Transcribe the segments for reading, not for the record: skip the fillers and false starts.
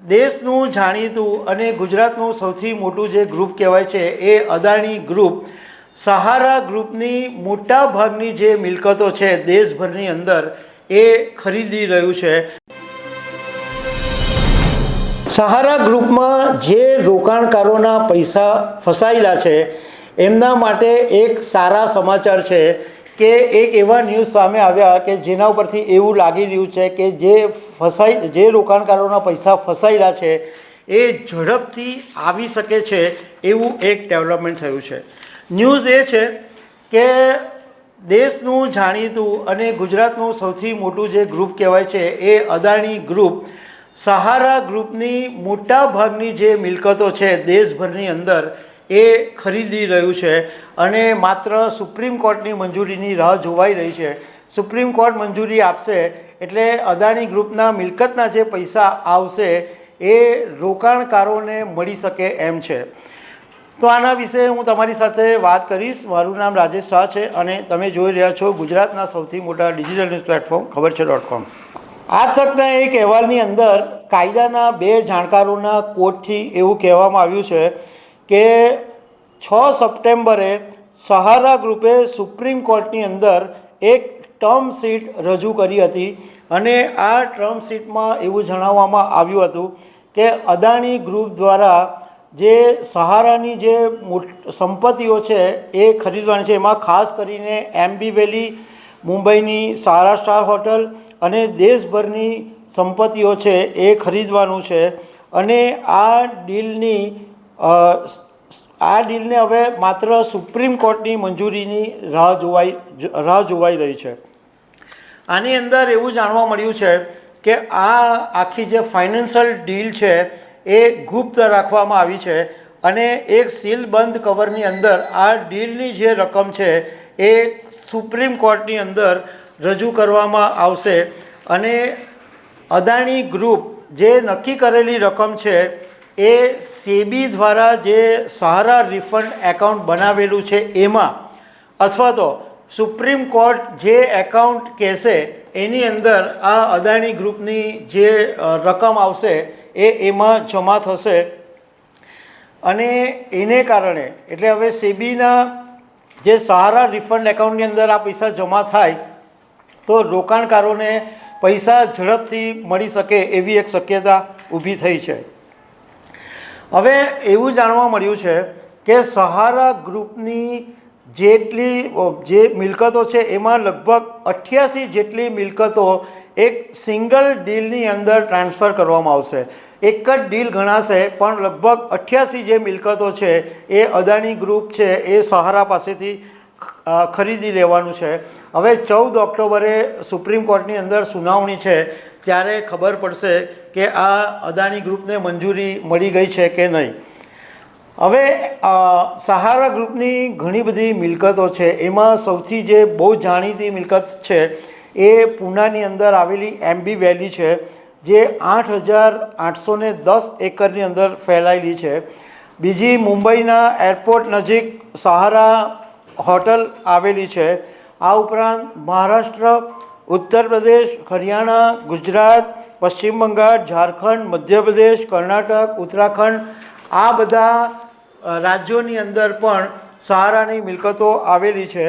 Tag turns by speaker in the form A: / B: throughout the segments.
A: દેશનું જાણીતું અને ગુજરાતનું સૌથી મોટું જે ગ્રુપ કહેવાય છે એ અદાણી ગ્રુપ સહારા ગ્રુપની મોટા ભાગની જે મિલકતો છે દેશભરની અંદર એ ખરીદી રહ્યું છે। સહારા ગ્રુપમાં જે રોકાણકારોના પૈસા ફસાયેલા છે એમના માટે એક સારા સમાચાર છે કે એક એવા ન્યૂઝ સામે આવ્યા કે જેના ઉપરથી એવું લાગી રહ્યું છે કે જે રોકાણકારોના પૈસા ફસાયેલા છે એ ઝડપથી આવી શકે છે એવું એક ડેવલપમેન્ટ થયું છે। ન્યૂઝ એ છે કે દેશનું જાણીતું અને ગુજરાતનું સૌથી મોટું જે ગ્રુપ કહેવાય છે એ અદાણી ગ્રુપ સહારા ગ્રુપની મોટા ભાગની જે મિલકતો છે દેશભરની અંદર એ ખરીદી રહ્યું છે અને માત્ર સુપ્રીમ કોર્ટની મંજૂરીની રાહ જોવાઈ રહી છે। સુપ્રીમ કોર્ટ મંજૂરી આપશે એટલે અદાણી ગ્રુપના મિલકતના જે પૈસા આવશે એ રોકાણકારોને મળી શકે એમ છે। તો આના વિશે હું તમારી સાથે વાત કરીશ। મારું નામ રાજેશ શાહ છે અને તમે જોઈ રહ્યા છો ગુજરાતના સૌથી મોટા ડિજિટલ ન્યૂઝ પ્લેટફોર્મ ખબરછે.com। આ તકના એક અહેવાલની અંદર કાયદાના બે જાણકારોના કોર્ટથી એવું કહેવામાં આવ્યું છે કે 6 સપ્ટેમ્બરે સહારા ગ્રુપે સુપ્રીમ કોર્ટની અંદર એક ટર્મ શીટ રજૂ કરી હતી અને આ ટર્મ શીટમાં એવું જણાવવામાં આવ્યું હતું કે અદાણી ગ્રુપ દ્વારા જે સહારાની જે સંપત્તિઓ છે એ ખરીદવાની છે। એમાં ખાસ કરીને એમબી વેલી, મુંબઈની સહારા સ્ટાર હોટલ અને દેશભરની સંપત્તિઓ છે એ ખરીદવાનું છે અને આ ડીલને હવે માત્ર સુપ્રીમ કોર્ટની મંજૂરીની રાહ જોવાઈ રહી છે। આની અંદર એવું જાણવા મળ્યું છે કે આ આખી જે ફાઇનાન્શિયલ ડીલ છે એ ગુપ્ત રાખવામાં આવી છે અને એક સીલબંધ કવરની અંદર આ ડીલની જે રકમ છે એ સુપ્રીમ કોર્ટની અંદર રજૂ કરવામાં આવશે અને અદાણી ગ્રુપ જે નક્કી કરેલી રકમ છે એ સેબી દ્વારા જે સહારા રિફંડ એકાઉન્ટ બનાવેલું છે એમાં અથવા તો સુપ્રીમ કોર્ટ જે એકાઉન્ટ કહેશે એની અંદર આ અદાણી ગ્રુપની જે રકમ આવશે એમાં જમા થશે અને એને કારણે એટલે હવે સેબીના જે સહારા રિફંડ એકાઉન્ટની અંદર આ પૈસા જમા થાય તો રોકાણકારોને પૈસા ઝડપથી મળી શકે એવી એક શક્યતા ઊભી થઈ છે। હવે એવું જાણવા મળ્યું છે કે સહારા ગ્રુપની જે મિલકતો છે એમાં લગભગ 88 જેટલી મિલકતો એક સિંગલ ડીલની અંદર ટ્રાન્સફર કરવામાં આવશે। એક જ ડીલ ગણાશે પણ લગભગ 88 જે મિલકતો છે એ અદાણી ગ્રુપ છે એ સહારા પાસેથી ખરીદી લેવાનું છે। હવે 14 ઓક્ટોબરે સુપ્રીમ કોર્ટની અંદર સુનાવણી છે ત્યારે ખબર પડશે કે આ અદાણી ગ્રુપને મંજૂરી મળી ગઈ છે કે નહીં। હવે સહારા ગ્રુપની ઘણી બધી મિલકતો છે એમાં સૌથી જે બહુ જાણીતી મિલકત છે એ પૂનાની અંદર આવેલી એમબી વેલી છે જે 8,810 એકરની અંદર ફેલાયેલી છે। બીજી મુંબઈના એરપોર્ટ નજીક સહારા હોટલ આવેલી છે। આ ઉપરાંત મહારાષ્ટ્ર, ઉત્તર પ્રદેશ, હરિયાણા, ગુજરાત, પશ્ચિમ બંગાળ, ઝારખંડ, મધ્યપ્રદેશ, કર્ણાટક, ઉત્તરાખંડ આ બધા રાજ્યોની અંદર પણ સહારાની મિલકતો આવેલી છે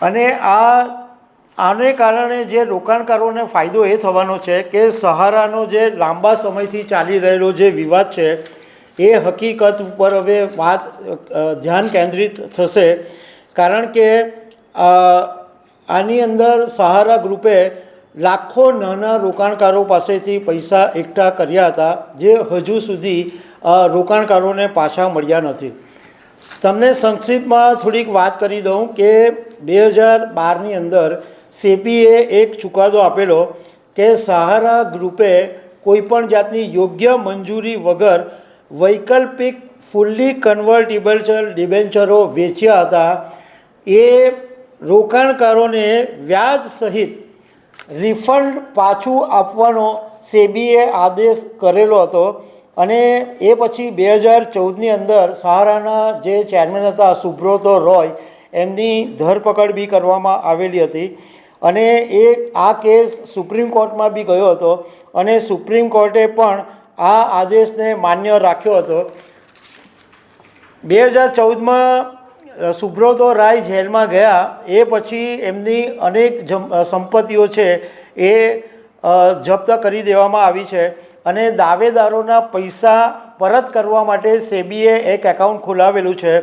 A: અને આને કારણે જે રોકાણકારોને ફાયદો એ થવાનો છે કે સહારાનો જે લાંબા સમયથી ચાલી રહેલો જે વિવાદ છે એ હકીકત ઉપર હવે ધ્યાન કેન્દ્રિત થશે કારણ કે આની અંદર સહારા ગ્રુપે લાખો નાના રોકાણકારો પાસેથી પૈસા એકઠા કર્યા હતા જે હજુ સુધી રોકાણકારોને પાછા મળ્યા નથી। તમને સંક્ષિપ્તમાં થોડીક વાત કરી દઉં કે 2012ની અંદર સેબીએ એક ચુકાદો આપેલો કે સહારા ગ્રુપે કોઈપણ જાતની યોગ્ય મંજૂરી વગર વૈકલ્પિક ફૂલ્લી કન્વર્ટિબલ ડિબેન્ચરો વેચ્યા હતા। એ રોકાણકારોને વ્યાજ સહિત રિફંડ પાછું આપવાનો સેબીએ આદેશ કરેલો હતો અને એ પછી 2014ની અંદર સહારાના જે ચેરમેન હતા સુબ્રતો રોય એમની ધરપકડ બી કરવામાં આવેલી હતી અને આ કેસ સુપ્રીમ કોર્ટમાં બી ગયો હતો અને સુપ્રીમ કોર્ટે પણ આ આદેશને માન્ય રાખ્યો હતો. 2014માં સુબ્રતો રાય જેલમાં ગયા એ પછી એમની અનેક સંપત્તિઓ છે એ જપ્ત કરી દેવામાં આવી છે અને દાવેદારોના પૈસા પરત કરવા માટે સેબીએ એક એકાઉન્ટ ખોલાવેલું છે,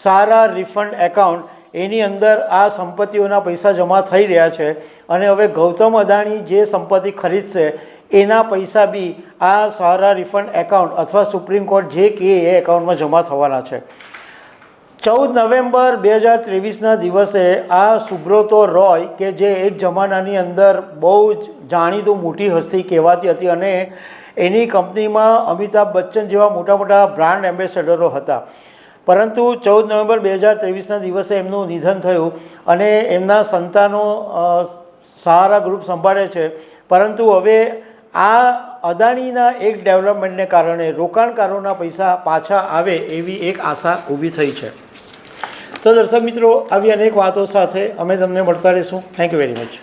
A: સહારા રિફંડ એકાઉન્ટ. એની અંદર આ સંપત્તિઓના પૈસા જમા થઈ રહ્યા છે અને હવે ગૌતમ અદાણી જે સંપત્તિ ખરીદશે એના પૈસા બી આ સહારા રિફંડ એકાઉન્ટ અથવા સુપ્રીમ કોર્ટ જે કહે એ એકાઉન્ટમાં જમા થવાના છે. 14 નવેમ્બર 2023ના દિવસે આ સુબ્રતો રોય કે જે એક જમાનાની અંદર બહુ જ જાણીતું મોટી હસ્તી કહેવાતી હતી અને એની કંપનીમાં અમિતાભ બચ્ચન જેવા મોટા મોટા બ્રાન્ડ એમ્બેસેડરો હતા, પરંતુ 14 નવેમ્બર 2023ના દિવસે એમનું નિધન થયું અને એમના સંતાનો સહારા ગ્રુપ સંભાળે છે. પરંતુ હવે આ અદાણીના એક ડેવલપમેન્ટને કારણે રોકાણકારોના પૈસા પાછા આવે એવી એક આશા ઊભી થઈ છે. તો દર્શક મિત્રો, આવી અનેક વાતો સાથે અમે તમને મળતા રહીશું. Thank you very much.